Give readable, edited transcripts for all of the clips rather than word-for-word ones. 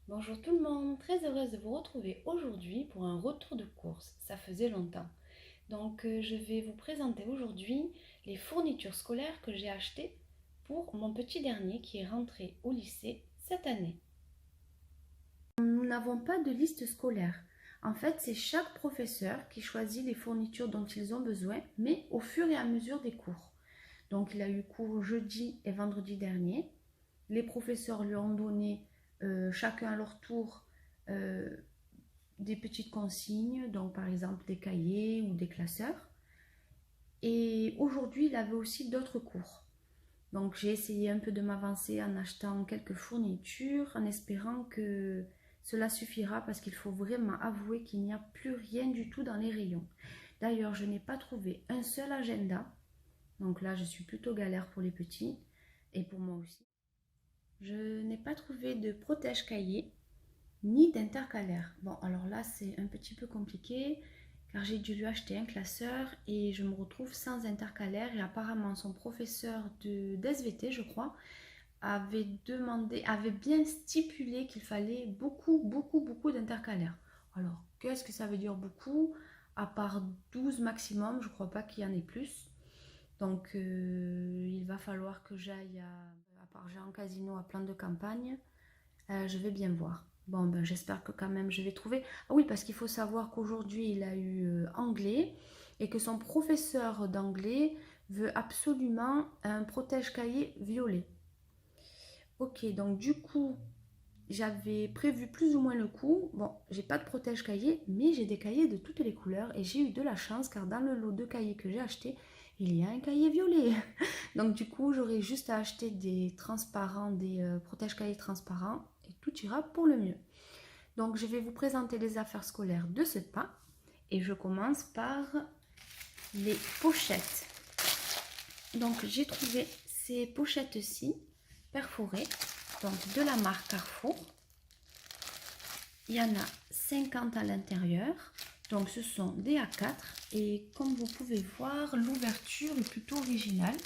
Bonjour tout le monde, très heureuse de vous retrouver aujourd'hui pour un retour de course. Ça faisait longtemps. Je vais vous présenter aujourd'hui les fournitures scolaires que j'ai achetées pour mon petit dernier qui est rentré au lycée cette année. Nous n'avons pas de liste scolaire. En fait, c'est chaque professeur qui choisit les fournitures dont ils ont besoin, mais au fur et à mesure des cours. Donc, il a eu cours jeudi et vendredi dernier. Les professeurs lui ont donné chacun à leur tour euh, des petites consignes, donc par exemple des cahiers ou des classeurs. Et aujourd'hui, il avait aussi d'autres cours. Donc j'ai essayé un peu de m'avancer en achetant quelques fournitures, en espérant que cela suffira parce qu'il faut vraiment avouer qu'il n'y a plus rien du tout dans les rayons. D'ailleurs, je n'ai pas trouvé un seul agenda. Donc là, je suis plutôt galère pour les petits et pour moi aussi. Je n'ai pas trouvé de protège-cahier ni d'intercalaire. Bon, alors là, c'est un petit peu compliqué car j'ai dû lui acheter un classeur et je me retrouve sans intercalaire et apparemment son professeur de d'SVT, je crois, avait bien stipulé qu'il fallait beaucoup d'intercalaires. Alors, qu'est-ce que ça veut dire beaucoup? À part 12 maximum, je crois pas qu'il y en ait plus. Il va falloir que j'aille à part j'ai un casino à plan de campagne. Je vais bien voir. Bon, ben, j'espère que quand même je vais trouver. Ah oui, parce qu'il faut savoir qu'aujourd'hui il a eu anglais et que son professeur d'anglais veut absolument un protège-cahier violet. Ok, donc du coup, j'avais prévu plus ou moins le coup. Bon, j'ai pas de protège-cahier, mais j'ai des cahiers de toutes les couleurs et j'ai eu de la chance car dans le lot de cahiers que j'ai acheté, il y a un cahier violet. Donc du coup, j'aurai juste à acheter des transparents, des protège-cahiers transparents et tout ira pour le mieux. Donc je vais vous présenter les affaires scolaires de ce pas et je commence par les pochettes. Donc j'ai trouvé ces pochettes-ci perforées, donc de la marque Carrefour. Il y en a 50 à l'intérieur, donc ce sont des A4 et comme vous pouvez voir, l'ouverture est plutôt originale.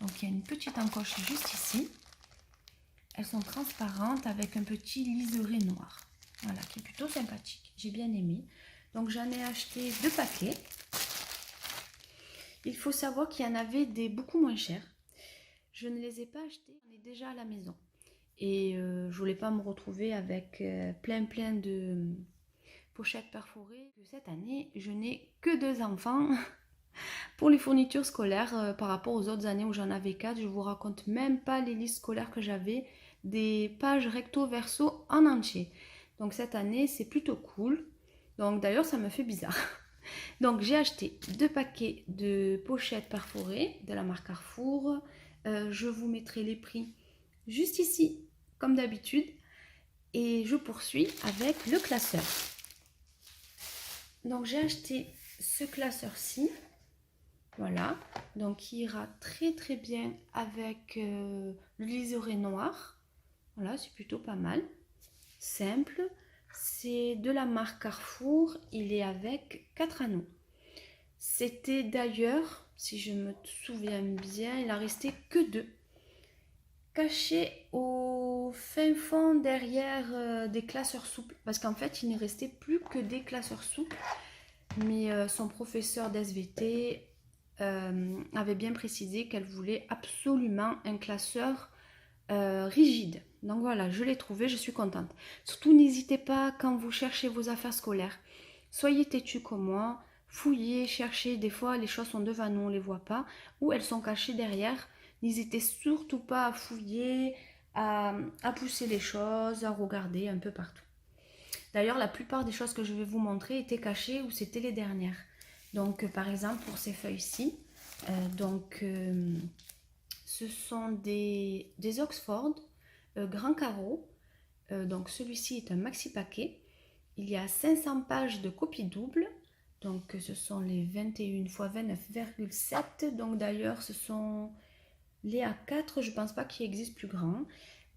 Donc il y a une petite encoche juste ici. Elles sont transparentes avec un petit liseré noir. Voilà, qui est plutôt sympathique. J'ai bien aimé. Donc j'en ai acheté 2 paquets. Il faut savoir qu'il y en avait des beaucoup moins chers. Je ne les ai pas achetés, on est déjà à la maison. Et je voulais pas me retrouver avec plein de pochettes perforées. Cette année, je n'ai que 2 enfants pour les fournitures scolaires par rapport aux autres années où j'en avais 4. Je vous raconte même pas les listes scolaires que j'avais, des pages recto verso en entier. Donc cette année, c'est plutôt cool. Donc d'ailleurs, ça me fait bizarre. Donc j'ai acheté 2 paquets de pochettes perforées de la marque Carrefour. Je vous mettrai les prix juste ici, comme d'habitude. Et je poursuis avec le classeur. Donc j'ai acheté ce classeur-ci. Voilà, donc il ira très bien avec le liseré noir. Voilà, c'est plutôt pas mal. Simple. C'est de la marque Carrefour. Il est avec 4 anneaux. C'était d'ailleurs, si je me souviens bien, il a resté que 2. Cachés au fin fond derrière des classeurs souples. Parce qu'en fait, il ne restait plus que des classeurs souples. Mais son professeur d'SVT avait bien précisé qu'elle voulait absolument un classeur rigide. Donc voilà, je l'ai trouvé, je suis contente. Surtout, n'hésitez pas quand vous cherchez vos affaires scolaires. Soyez têtus comme moi, fouillez, cherchez. Des fois, les choses sont devant nous, on ne les voit pas, ou elles sont cachées derrière. N'hésitez surtout pas à fouiller, à pousser les choses, à regarder un peu partout. D'ailleurs, la plupart des choses que je vais vous montrer étaient cachées ou c'était les dernières. Par exemple, pour ces feuilles-ci, ce sont des Oxford Grand Carreau. Donc, celui-ci est un maxi paquet. Il y a 500 pages de copie double. Donc, ce sont les 21 x 29,7. Donc, d'ailleurs, ce sont les A4. Je ne pense pas qu'il existe plus grand.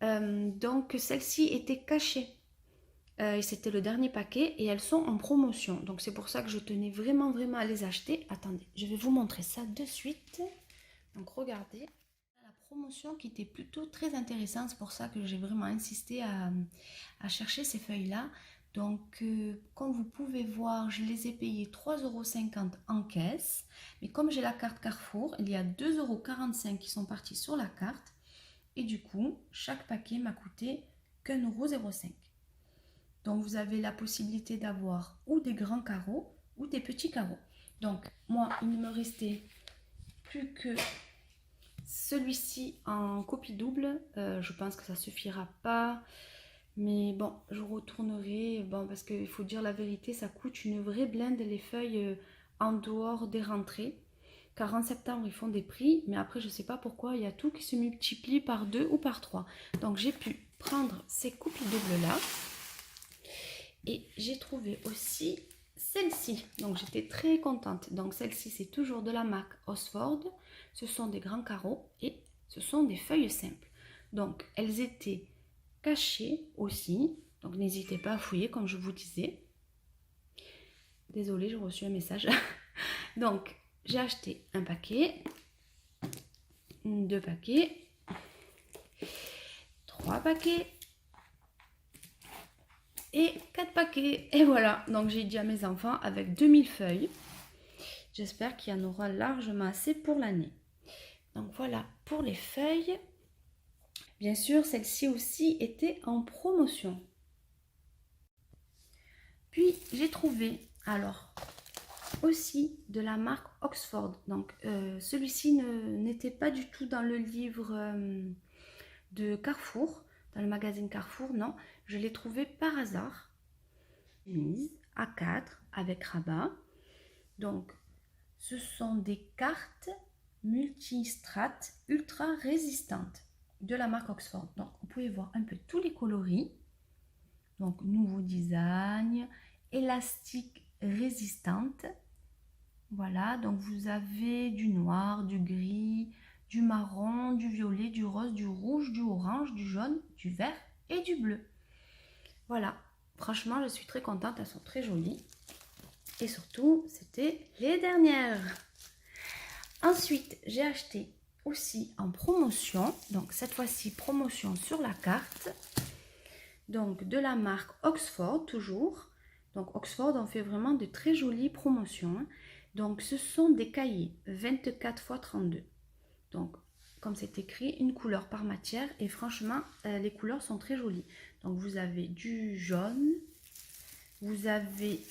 Celle-ci était cachée. Et c'était le dernier paquet et elles sont en promotion. Donc c'est pour ça que je tenais vraiment à les acheter. Attendez, je vais vous montrer ça de suite. Donc regardez, la promotion qui était plutôt très intéressante. C'est pour ça que j'ai vraiment insisté à chercher ces feuilles-là. Donc, comme vous pouvez voir, je les ai payées 3,50 € en caisse. Mais comme j'ai la carte Carrefour, il y a 2,45 € qui sont partis sur la carte. Et du coup, chaque paquet m'a coûté qu'1,05 €. Donc, vous avez la possibilité d'avoir ou des grands carreaux ou des petits carreaux. Donc, moi, il ne me restait plus que celui-ci en copie double. Je pense que ça suffira pas. Mais bon, je retournerai. Bon, parce qu'il faut dire la vérité, ça coûte une vraie blinde les feuilles en dehors des rentrées. Car en septembre, ils font des prix. Mais après, je ne sais pas pourquoi, il y a tout qui se multiplie par 2 ou par 3. Donc, j'ai pu prendre ces copies doubles-là. Et j'ai trouvé aussi celle-ci. Donc, j'étais très contente. Donc, celle-ci, c'est toujours de la marque Oxford. Ce sont des grands carreaux et ce sont des feuilles simples. Donc, elles étaient cachées aussi. Donc, n'hésitez pas à fouiller, comme je vous disais. Désolée, j'ai reçu un message. Donc, j'ai acheté un paquet, 2 paquets, 3 paquets et 4 paquets. Et voilà, donc j'ai dit à mes enfants avec 2000 feuilles. J'espère qu'il y en aura largement assez pour l'année. Donc voilà pour les feuilles. Bien sûr, celle-ci aussi était en promotion. Puis j'ai trouvé alors aussi de la marque Oxford. Donc celui-ci n'était pas du tout dans le livre de Carrefour, dans le magazine Carrefour, non. Je l'ai trouvé par hasard. Mise à 4 avec rabat. Donc ce sont des cartes multistrates ultra résistantes de la marque Oxford. Donc vous pouvez voir un peu tous les coloris. Donc nouveau design, élastique résistante. Voilà, donc vous avez du noir, du gris, du marron, du violet, du rose, du rouge, du orange, du jaune, du vert et du bleu. Voilà, franchement je suis très contente, elles sont très jolies. Et surtout, c'était les dernières. Ensuite, j'ai acheté aussi en promotion, donc cette fois-ci promotion sur la carte, donc de la marque Oxford toujours. Donc Oxford, on fait vraiment de très jolies promotions. Donc ce sont des cahiers 24 x 32. Donc comme c'est écrit, une couleur par matière et franchement, les couleurs sont très jolies. Donc vous avez du jaune, vous avez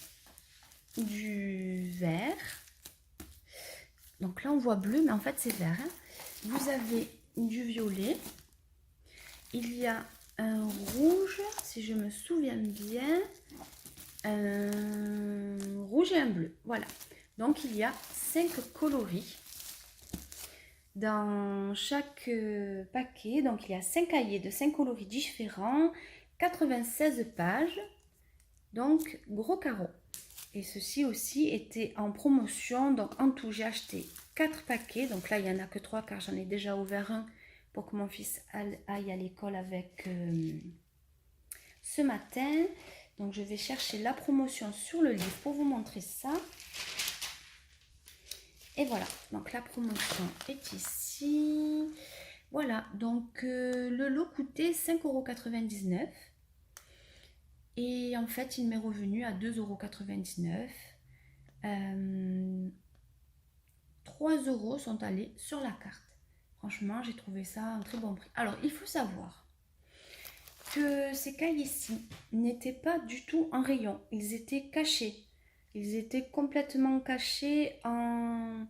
du vert. Donc là on voit bleu mais en fait c'est vert. Vous avez du violet. Il y a un rouge, si je me souviens bien. Un rouge et un bleu. Voilà. Donc il y a 5 coloris dans chaque paquet. Donc il y a 5 cahiers de 5 coloris différents. 96 pages. Donc gros carreau. Et ceci aussi était en promotion. Donc en tout, j'ai acheté 4 paquets. Donc là, il n'y en a que 3 car j'en ai déjà ouvert un pour que mon fils aille à l'école avec ce matin. Donc je vais chercher la promotion sur le livre pour vous montrer ça. Et voilà, donc la promotion est ici. Voilà, donc le lot coûtait 5,99 €. Et en fait, il m'est revenu à 2,99 €. 3 € sont allés sur la carte. Franchement, j'ai trouvé ça un très bon prix. Alors, il faut savoir que ces cahiers-ci n'étaient pas du tout en rayon. Ils étaient cachés. Ils étaient complètement cachés en...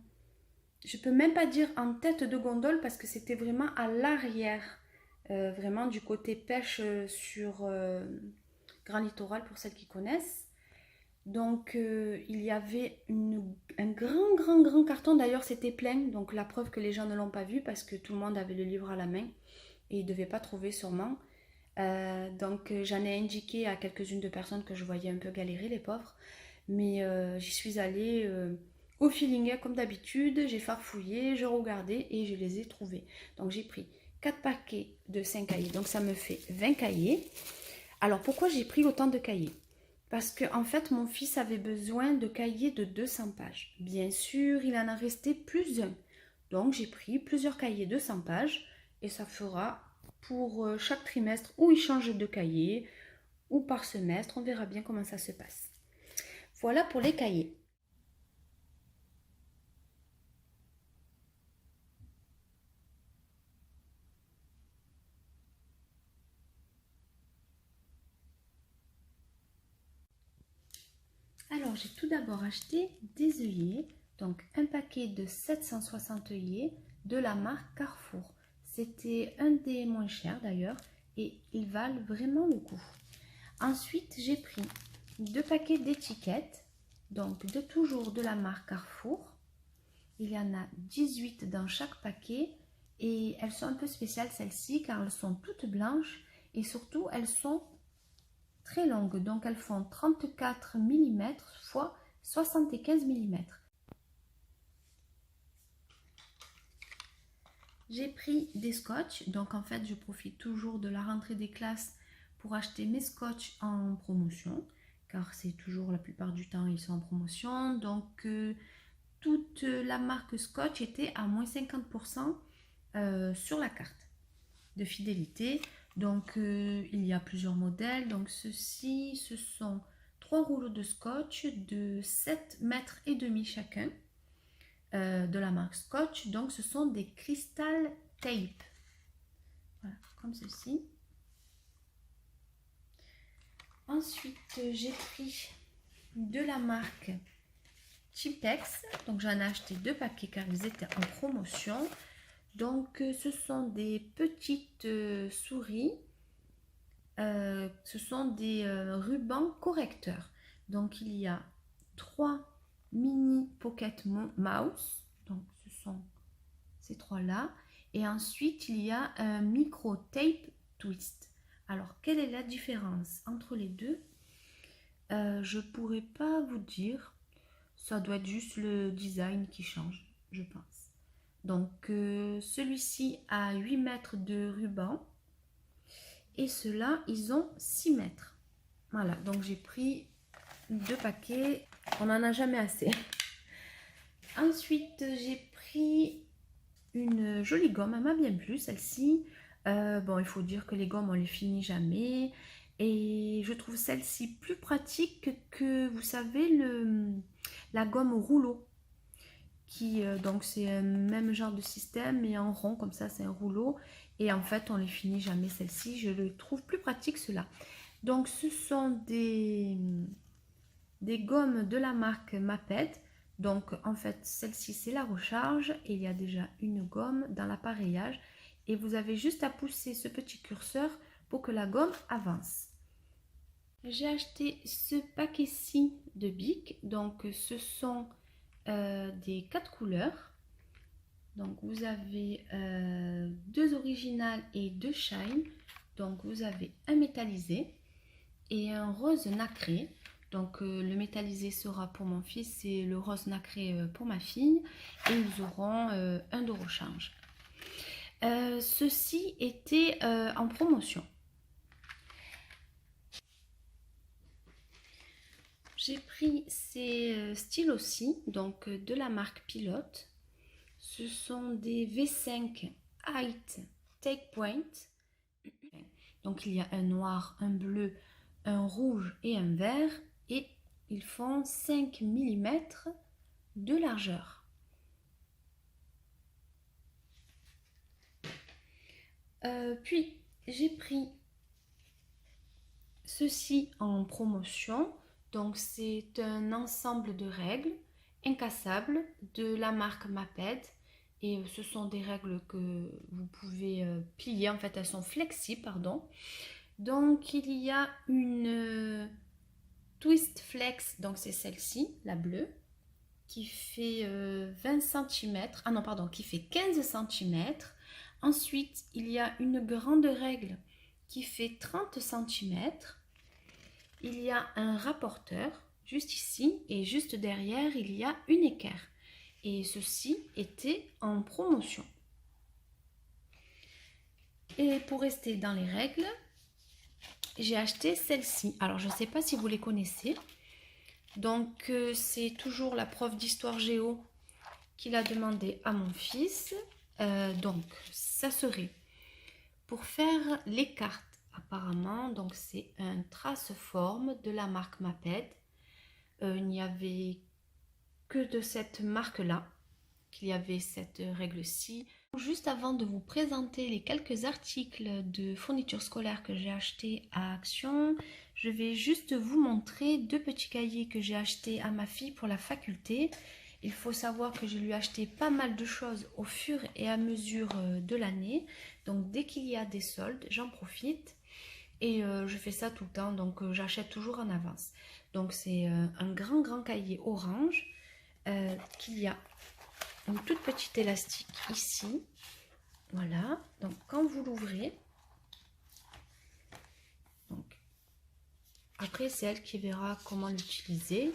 Je peux même pas dire en tête de gondole parce que c'était vraiment à l'arrière. Vraiment du côté pêche sur... Grand Littoral pour celles qui connaissent. Donc il y avait un grand carton. D'ailleurs c'était plein. Donc la preuve que les gens ne l'ont pas vu parce que tout le monde avait le livre à la main. Et ils ne devaient pas trouver sûrement. Donc j'en ai indiqué à quelques-unes de personnes que je voyais un peu galérer, les pauvres. Mais j'y suis allée au feeling comme d'habitude. J'ai farfouillé, je regardais et je les ai trouvés. Donc j'ai pris 4 paquets de 5 cahiers. Donc ça me fait 20 cahiers. Alors, pourquoi j'ai pris autant de cahiers? Parce que en fait, mon fils avait besoin de cahiers de 200 pages. Bien sûr, il en a resté plus d'un. Donc, j'ai pris plusieurs cahiers de 100 pages et ça fera pour chaque trimestre où il change de cahier ou par semestre. On verra bien comment ça se passe. Voilà pour les cahiers. Alors, j'ai tout d'abord acheté des œillets, donc un paquet de 760 œillets de la marque Carrefour. C'était un des moins chers d'ailleurs et ils valent vraiment le coup. Ensuite, j'ai pris 2 paquets d'étiquettes, donc toujours de la marque Carrefour. Il y en a 18 dans chaque paquet et elles sont un peu spéciales celles-ci car elles sont toutes blanches et surtout elles sont très longues, donc elles font 34 mm x 75 mm. J'ai pris des scotch, donc en fait je profite toujours de la rentrée des classes pour acheter mes scotch en promotion, car c'est toujours la plupart du temps ils sont en promotion, donc toute la marque Scotch était à moins 50% sur la carte de fidélité. Donc il y a plusieurs modèles. Donc ceci, ce sont 3 rouleaux de scotch de 7,5 mètres chacun de la marque Scotch. Donc ce sont des crystal tape. Voilà, comme ceci. Ensuite, j'ai pris de la marque Chipex. Donc j'en ai acheté 2 paquets car ils étaient en promotion. Donc ce sont des petites souris. Ce sont des rubans correcteurs. Donc il y a 3 mini pocket mouse. Donc ce sont ces 3-là. Et ensuite il y a un micro tape twist. Alors quelle est la différence entre les deux? Je ne pourrais pas vous dire. Ça doit être juste le design qui change, je pense. Donc celui-ci a 8 mètres de ruban et ceux-là, ils ont 6 mètres. Voilà, donc j'ai pris 2 paquets, on n'en a jamais assez. Ensuite, j'ai pris une jolie gomme, elle m'a bien plu celle-ci. Bon, il faut dire que les gommes, on les finit jamais. Et je trouve celle-ci plus pratique que, vous savez, la gomme rouleau. Donc c'est un même genre de système mais en rond comme ça, c'est un rouleau et en fait on les finit jamais. Celle-ci je le trouve plus pratique, cela. Donc ce sont des gommes de la marque Maped. Donc en fait celle-ci c'est la recharge et il y a déjà une gomme dans l'appareillage et vous avez juste à pousser ce petit curseur pour que la gomme avance. J'ai acheté ce paquet-ci de bic, donc ce sont des 4 couleurs. Donc vous avez 2 originales et 2 shine. Donc vous avez un métallisé et un rose nacré. Donc le métallisé sera pour mon fils et le rose nacré pour ma fille. Et ils auront un de rechange. Ceci était en promotion. J'ai pris ces stylos-ci, donc de la marque Pilote. Ce sont des V5 Height Take Point. Donc il y a un noir, un bleu, un rouge et un vert. Et ils font 5 mm de largeur. Puis j'ai pris ceci en promotion. Donc c'est un ensemble de règles incassables de la marque Maped. Et ce sont des règles que vous pouvez plier. En fait, elles sont flexibles, pardon. Donc il y a une Twist Flex, donc c'est celle-ci, la bleue, qui fait 20 cm. Ah non, pardon, qui fait 15 cm. Ensuite, il y a une grande règle qui fait 30 cm. Il y a un rapporteur juste ici et juste derrière, il y a une équerre. Et ceci était en promotion. Et pour rester dans les règles, j'ai acheté celle-ci. Alors, je ne sais pas si vous les connaissez. Donc, c'est toujours la prof d'histoire géo qui l'a demandé à mon fils. Donc, ça serait pour faire les cartes. Apparemment, donc c'est un trace-forme de la marque Maped. Il n'y avait que de cette marque-là qu'il y avait cette règle-ci. Juste avant de vous présenter les quelques articles de fourniture scolaire que j'ai achetés à Action, je vais juste vous montrer deux petits cahiers que j'ai achetés à ma fille pour la faculté. Il faut savoir que je lui ai acheté pas mal de choses au fur et à mesure de l'année. Donc dès qu'il y a des soldes, j'en profite. Et je fais ça tout le temps, donc j'achète toujours en avance. Donc c'est un grand cahier orange qu'il y a une toute petite élastique ici. Voilà, donc quand vous l'ouvrez, après c'est elle qui verra comment l'utiliser.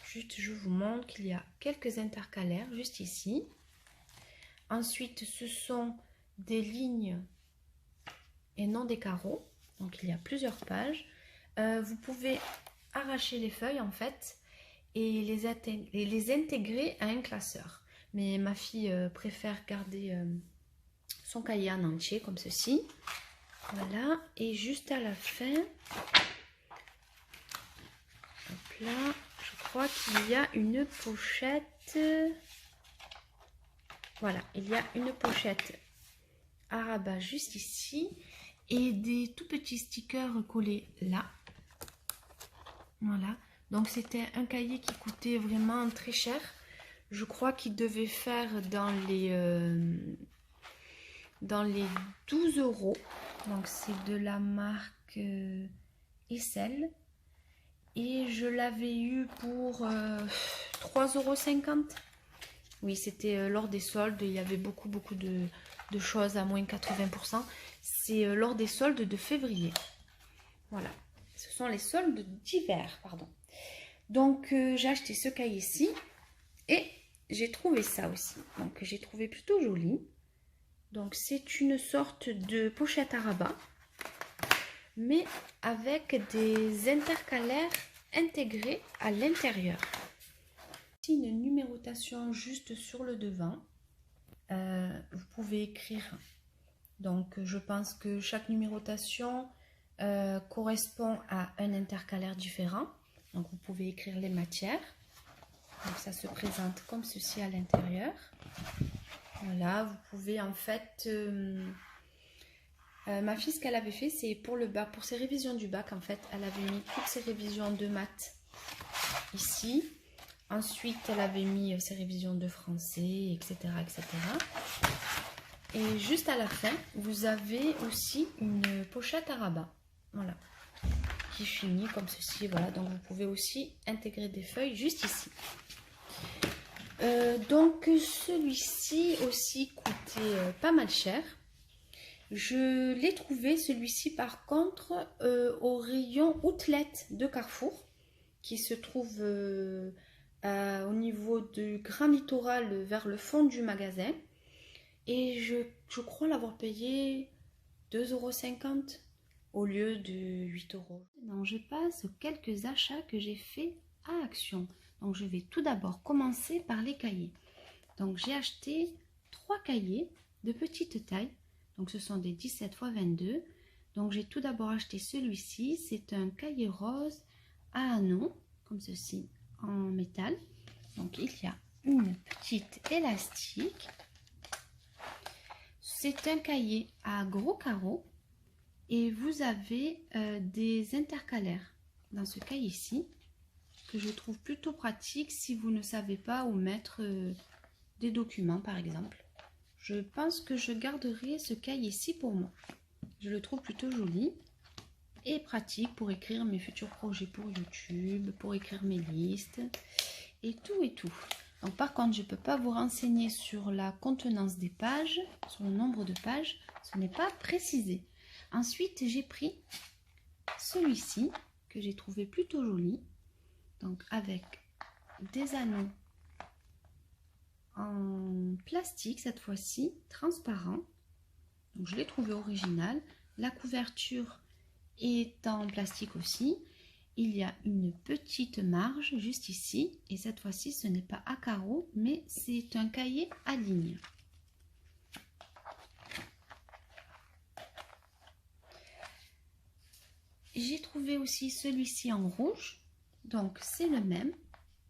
Juste je vous montre qu'il y a quelques intercalaires juste ici. Ensuite ce sont des lignes et non des carreaux. Donc il y a plusieurs pages. Vous pouvez arracher les feuilles en fait et les intégrer à un classeur. Mais ma fille préfère garder son cahier en entier comme ceci. Voilà. Et juste à la fin, hop là, je crois qu'il y a une pochette. Voilà, il y a une pochette à rabat juste ici. Et des tout petits stickers collés là. Voilà. Donc c'était un cahier qui coûtait vraiment très cher. Je crois qu'il devait faire dans les 12 euros. Donc c'est de la marque Essel. Et je l'avais eu pour 3,50 €. Oui, c'était lors des soldes. Il y avait beaucoup de choses à moins 80%. C'est lors des soldes de février. Voilà. Ce sont les soldes d'hiver, pardon. Donc j'ai acheté ce cahier-ci et j'ai trouvé ça aussi. Donc j'ai trouvé plutôt joli. Donc c'est une sorte de pochette à rabat, mais avec des intercalaires intégrés à l'intérieur. Ici une numérotation juste sur le devant. Vous pouvez écrire. Donc je pense que chaque numérotation correspond à un intercalaire différent. Donc vous pouvez écrire les matières. Donc ça se présente comme ceci à l'intérieur. Voilà, vous pouvez en fait... ma fille, ce qu'elle avait fait, c'est pour le bac, pour ses révisions du bac, en fait, elle avait mis toutes ses révisions de maths ici. Ensuite, elle avait mis ses révisions de français, etc., etc. Et juste à la fin, vous avez aussi une pochette à rabat. Voilà. Qui finit comme ceci. Voilà, donc vous pouvez aussi intégrer des feuilles juste ici. Donc celui-ci aussi coûtait pas mal cher. Je l'ai trouvé celui-ci par contre au rayon outlet de Carrefour qui se trouve au niveau du Grand Littoral vers le fond du magasin. Et je crois l'avoir payé 2,50 € au lieu de 8 €. Donc je passe aux quelques achats que j'ai fait à Action. Donc je vais tout d'abord commencer par les cahiers. Donc j'ai acheté 3 cahiers de petite taille. Donc ce sont des 17 x 22. Donc j'ai tout d'abord acheté celui-ci. C'est un cahier rose à anneaux, comme ceci, en métal. Donc il y a une petite élastique. C'est un cahier à gros carreaux. Et vous avez des intercalaires dans ce cahier-ci que je trouve plutôt pratique si vous ne savez pas où mettre des documents par exemple. Je pense que je garderai ce cahier-ci pour moi. Je le trouve plutôt joli et pratique pour écrire mes futurs projets pour YouTube, pour écrire mes listes et tout et tout. Donc par contre, je ne peux pas vous renseigner sur la contenance des pages, sur le nombre de pages, ce n'est pas précisé. Ensuite, j'ai pris celui-ci que j'ai trouvé plutôt joli. Donc avec des anneaux en plastique cette fois-ci, transparent. Donc je l'ai trouvé original. La couverture est en plastique aussi. Il y a une petite marge juste ici. Et cette fois-ci, ce n'est pas à carreaux, mais c'est un cahier à ligne. J'ai trouvé aussi celui-ci en rouge. Donc c'est le même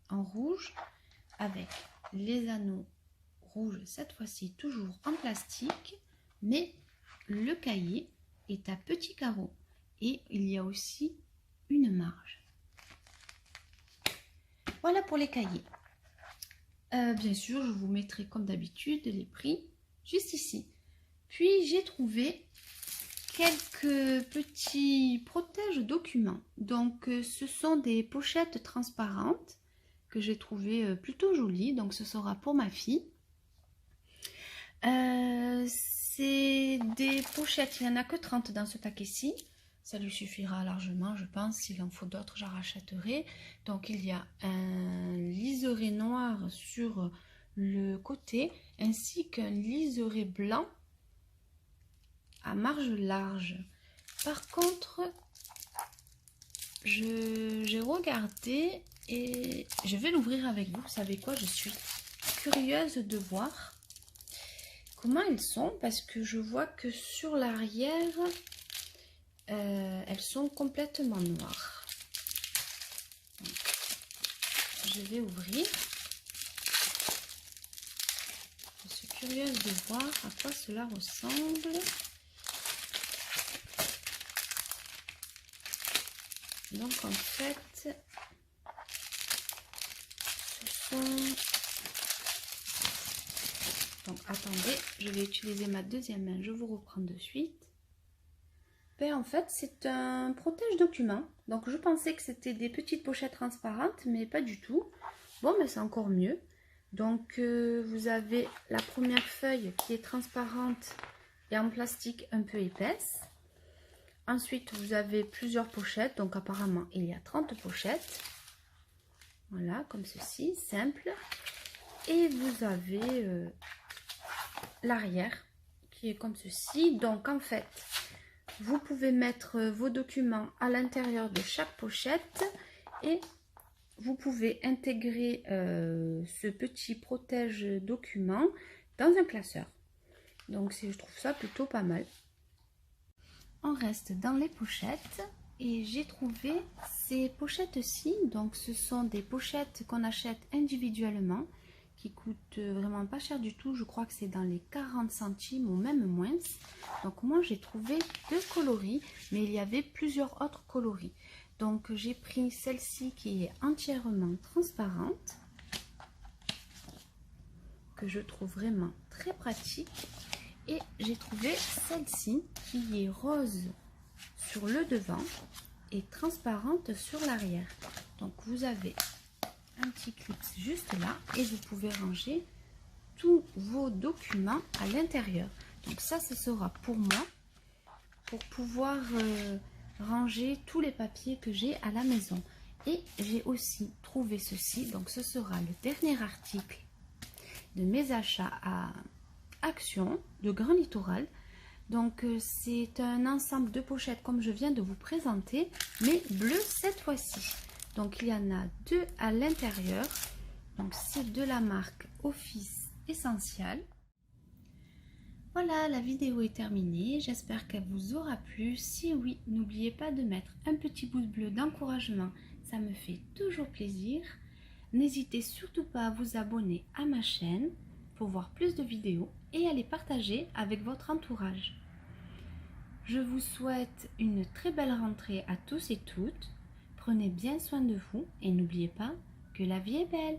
en rouge avec les anneaux rouges, cette fois-ci toujours en plastique, mais le cahier est à petits carreaux et il y a aussi une marge. Voilà pour les cahiers. Bien sûr, je vous mettrai comme d'habitude les prix juste ici. Puis j'ai trouvé quelques petits protège documents. Donc ce sont des pochettes transparentes que j'ai trouvées plutôt jolies. Donc ce sera pour ma fille. C'est des pochettes, il n'y en a que 30 dans ce paquet-ci. Ça lui suffira largement, je pense. S'il en faut d'autres, j'en rachèterai. Donc il y a un liseré noir sur le côté ainsi qu'un liseré blanc à marge large. Par contre, j'ai regardé et je vais l'ouvrir avec vous. Vous savez quoi, je suis curieuse de voir comment elles sont parce que je vois que sur l'arrière, elles sont complètement noires. Donc, je vais ouvrir. Je suis curieuse de voir à quoi cela ressemble. Donc en fait, ce sont... Donc attendez, je vais utiliser ma deuxième main, je vous reprends de suite. Ben, en fait, c'est un protège document. Donc je pensais que c'était des petites pochettes transparentes, mais pas du tout. Bon, mais c'est encore mieux. Donc vous avez la première feuille qui est transparente et en plastique un peu épaisse. Ensuite, vous avez plusieurs pochettes. Donc apparemment, il y a 30 pochettes. Voilà, comme ceci, simple. Et vous avez l'arrière qui est comme ceci. Donc en fait, vous pouvez mettre vos documents à l'intérieur de chaque pochette et vous pouvez intégrer ce petit protège document dans un classeur. Donc je trouve ça plutôt pas mal. On reste dans les pochettes et j'ai trouvé ces pochettes-ci. Donc ce sont des pochettes qu'on achète individuellement qui coûtent vraiment pas cher du tout. Je crois que c'est dans les 40 centimes ou même moins. Donc moi j'ai trouvé deux coloris, mais il y avait plusieurs autres coloris. Donc j'ai pris celle-ci qui est entièrement transparente, que je trouve vraiment très pratique. Et j'ai trouvé celle-ci qui est rose sur le devant et transparente sur l'arrière. Donc vous avez un petit clip juste là et vous pouvez ranger tous vos documents à l'intérieur. Donc ça, ce sera pour moi, pour pouvoir ranger tous les papiers que j'ai à la maison. Et j'ai aussi trouvé ceci, donc ce sera le dernier article de mes achats à Action de Grand Littoral. Donc c'est un ensemble de pochettes comme je viens de vous présenter, mais bleu cette fois-ci. Donc il y en a deux à l'intérieur. Donc c'est de la marque Office Essential. Voilà, la vidéo est terminée. J'espère qu'elle vous aura plu. Si oui, n'oubliez pas de mettre un petit pouce bleu d'encouragement. Ça me fait toujours plaisir. N'hésitez surtout pas à vous abonner à ma chaîne pour voir plus de vidéos et à les partager avec votre entourage. Je vous souhaite une très belle rentrée à tous et toutes. Prenez bien soin de vous et n'oubliez pas que la vie est belle.